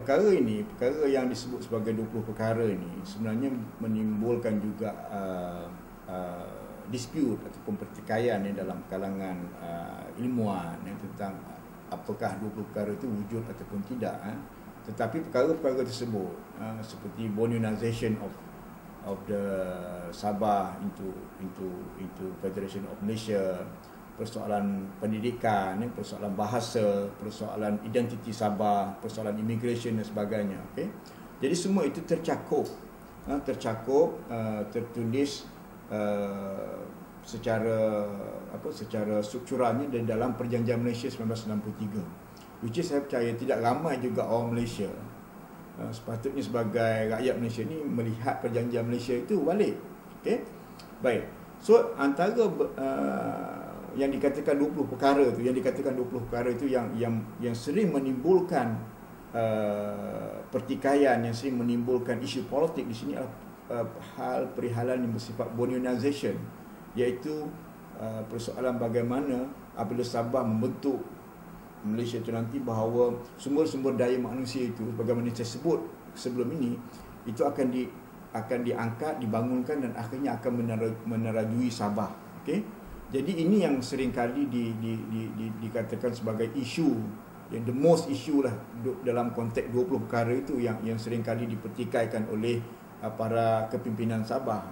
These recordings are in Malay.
perkara yang disebut sebagai 20 perkara ini sebenarnya menimbulkan juga dispute ataupun pertikaian dalam kalangan ilmuwan tentang apakah 20 perkara itu wujud ataupun tidak. Tetapi perkara-perkara tersebut seperti Borneoization of the Sabah into Federation of Malaysia, persoalan pendidikan, persoalan bahasa, persoalan identiti Sabah, persoalan immigration dan sebagainya. Okay? Jadi semua itu tercakup, tertulis secara strukturalnya dalam Perjanjian Malaysia 1963, which is saya percaya tidak ramai juga orang Malaysia sepatutnya sebagai rakyat Malaysia ni melihat Perjanjian Malaysia itu balik. Okay? Baik. So antara yang dikatakan 20 perkara itu yang sering menimbulkan pertikaian, yang sering menimbulkan isu politik di sini adalah hal perihalan yang bersifat Borneoization, iaitu persoalan bagaimana apabila Sabah membentuk Malaysia itu nanti, bahawa sumber-sumber daya manusia itu bagaimana saya sebut sebelum ini itu akan diangkat, dibangunkan dan akhirnya akan menerajui Sabah. Okey. Jadi ini yang sering kali dikatakan sebagai isu, yang the most issue lah dalam konteks 20 perkara itu yang sering kali dipertikaikan oleh para kepimpinan Sabah.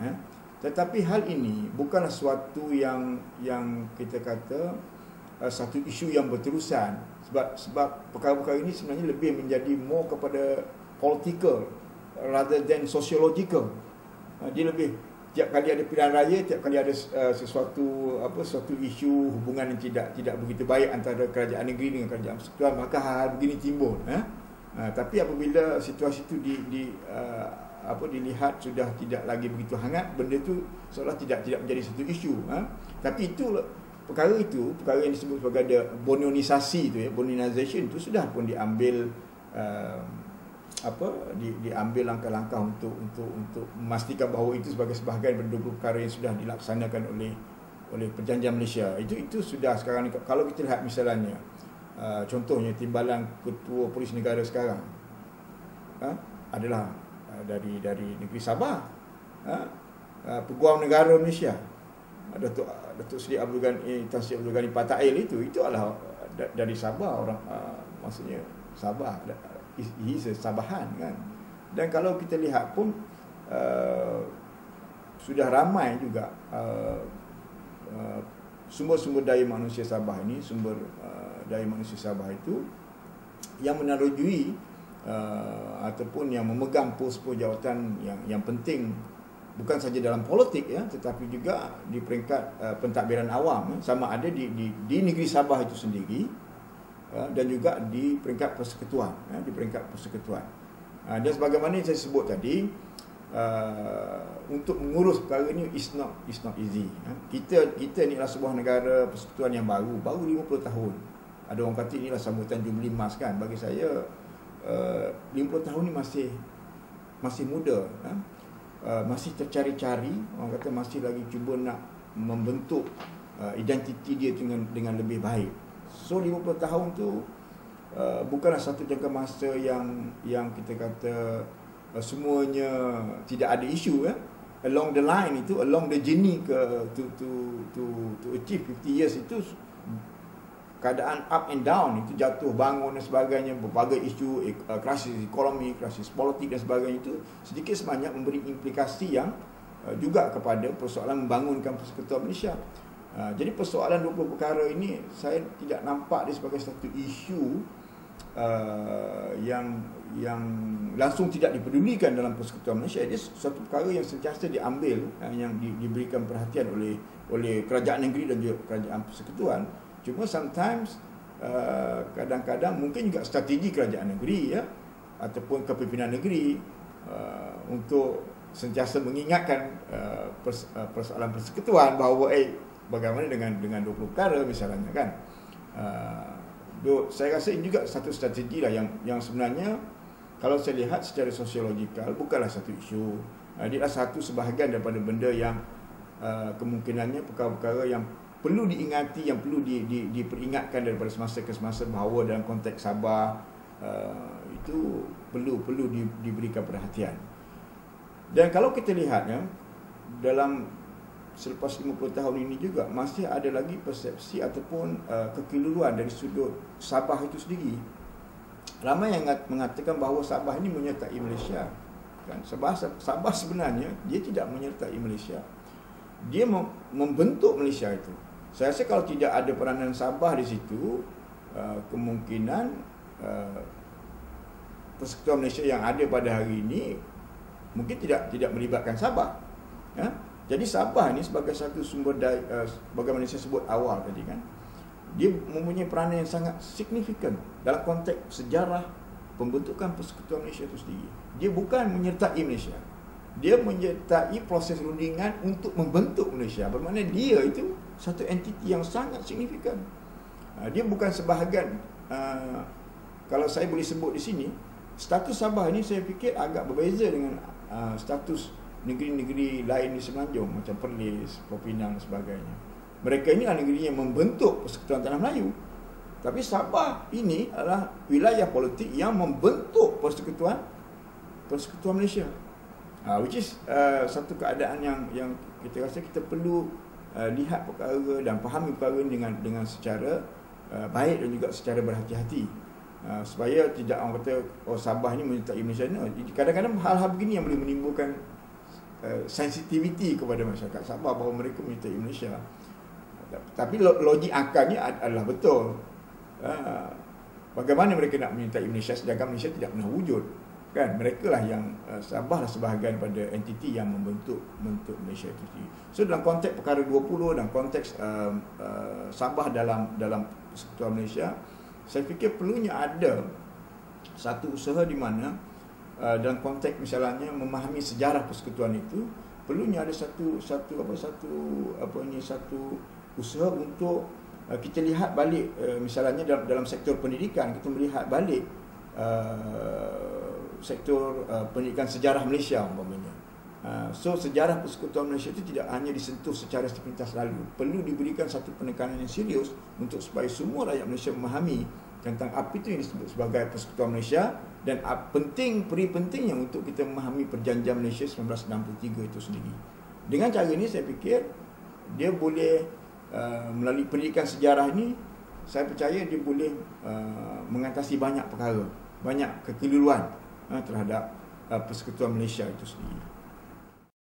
Tetapi hal ini bukanlah suatu yang kita kata satu isu yang berterusan, sebab perkara-perkara ini sebenarnya lebih menjadi more kepada political rather than sociological. Dia lebih tiap kali ada pilihan raya, tiap kali ada suatu isu hubungan yang tidak begitu baik antara kerajaan negeri dengan kerajaan persekutuan, maka hal begini timbul. Tapi apabila situasi itu dilihat sudah tidak lagi begitu hangat, benda itu seolah tidak menjadi satu isu. Tapi itu perkara yang disebut sebagai Borneoisasi itu, Borneoization itu sudah pun diambil diambil langkah-langkah untuk memastikan bahawa itu sebagai sebahagian dari 20 perkara yang sudah dilaksanakan oleh Perjanjian Malaysia. Itu sudah sekarang ni. Kalau kita lihat misalnya contohnya timbalan Ketua Polis Negara sekarang adalah dari negeri Sabah, Peguam Negara Malaysia Datuk Seri Tan Sri Abdul Ghani Patail itu adalah dari Sabah, orang maksudnya Sabah, he is a Sabahan kan. Dan kalau kita lihat pun sudah ramai juga sumber-sumber daya manusia Sabah ini, sumber daya manusia Sabah itu yang menerajui ataupun yang memegang pos-pos jawatan yang penting, bukan saja dalam politik tetapi juga di peringkat pentadbiran awam, sama ada di negeri Sabah itu sendiri dan juga di peringkat persekutuan, dan sebagaimana yang saya sebut tadi, untuk mengurus perkara ini is not easy. Kita ni adalah sebuah negara persekutuan yang baru 50 tahun. Ada orang kata inilah sambutan Jubili Emas kan. Bagi saya 50 tahun ni masih muda, masih tercari-cari, orang kata masih lagi cuba nak membentuk identiti dia dengan lebih baik. So 50 tahun tu bukanlah satu jangka masa yang kita kata semuanya tidak ada isu. Along the line itu, along the journey to achieve 50 years itu, keadaan up and down itu, jatuh bangun dan sebagainya, berbagai isu, krisis ekonomi, krisis politik dan sebagainya, itu sedikit sebanyak memberi implikasi yang juga kepada persoalan membangunkan persekutuan Malaysia. Jadi persoalan 20 perkara ini saya tidak nampak dia sebagai satu isu yang langsung tidak dipedulikan dalam persekutuan Malaysia. Dia satu perkara yang sentiasa diambil, yang diberikan perhatian oleh kerajaan negeri dan juga kerajaan persekutuan. Cuma sometimes kadang-kadang mungkin juga strategi kerajaan negeri ataupun kepimpinan negeri untuk sentiasa mengingatkan persoalan persekutuan bahawa bagaimana dengan 20 perkara misalnya kan. Saya rasa ini juga satu strategi lah yang sebenarnya kalau saya lihat secara sosiologikal bukanlah satu isu. Dia adalah satu sebahagian daripada benda yang kemungkinannya perkara-perkara yang perlu diingati, yang perlu diperingatkan daripada semasa ke semasa, bahawa dalam konteks Sabah itu perlu diberikan perhatian. Dan kalau kita lihat ya, dalam selepas 50 tahun ini juga masih ada lagi persepsi ataupun kekeliruan dari sudut Sabah itu sendiri. Ramai yang mengatakan bahawa Sabah ini menyertai Malaysia. Kan? Sabah sebenarnya dia tidak menyertai Malaysia. Dia membentuk Malaysia itu. Saya rasa kalau tidak ada peranan Sabah di situ, kemungkinan Persekutuan Malaysia yang ada pada hari ini mungkin tidak melibatkan Sabah. Ya? Jadi Sabah ini sebagai satu sumber daya, bagaimana saya sebut awal tadi kan, dia mempunyai peranan yang sangat signifikan dalam konteks sejarah pembentukan Persekutuan Malaysia itu sendiri. Dia bukan menyertai Malaysia, dia menyertai proses rundingan untuk membentuk Malaysia. Bermakna dia itu satu entiti yang sangat signifikan. Dia bukan sebahagian, kalau saya boleh sebut di sini, status Sabah ini saya fikir agak berbeza dengan status negeri-negeri lain di Semenanjung macam Perlis, Pulau Pinang dan sebagainya. Mereka ini adalah negeri yang membentuk Persekutuan Tanah Melayu. Tapi Sabah ini adalah wilayah politik yang membentuk Persekutuan Malaysia. Which is satu keadaan yang kita rasa kita perlu lihat perkara dan fahami perkara dengan secara baik dan juga secara berhati-hati, supaya tidak orang kata Sabah ni menyertai Malaysia. Kadang-kadang hal-hal begini yang boleh menimbulkan sensitivity kepada masyarakat Sabah bahawa mereka menyertai Malaysia. Tapi logik akalnya adalah betul. Bagaimana mereka nak menyertai Malaysia sedangkan Malaysia tidak pernah wujud? Kan, mereka lah yang Sabah lah sebahagian pada entiti yang membentuk Malaysia itu sendiri. So dalam konteks perkara 20 dan konteks Sabah dalam Persekutuan Malaysia, saya fikir perlunya ada satu usaha di mana dalam konteks misalnya memahami sejarah persekutuan itu, perlunya ada satu usaha untuk kita lihat balik, misalnya dalam sektor pendidikan, kita melihat balik sektor pendidikan sejarah Malaysia umpamanya. So sejarah Persekutuan Malaysia itu tidak hanya disentuh secara sepintas lalu, perlu diberikan satu penekanan yang serius untuk supaya semua rakyat Malaysia memahami tentang apa itu yang disebut sebagai Persekutuan Malaysia, dan pentingnya untuk kita memahami Perjanjian Malaysia 1963 itu sendiri. Dengan cara ini saya fikir dia boleh melalui pendidikan sejarah ini, saya percaya dia boleh mengatasi banyak perkara, banyak kekeliruan terhadap Persekutuan Malaysia itu sendiri.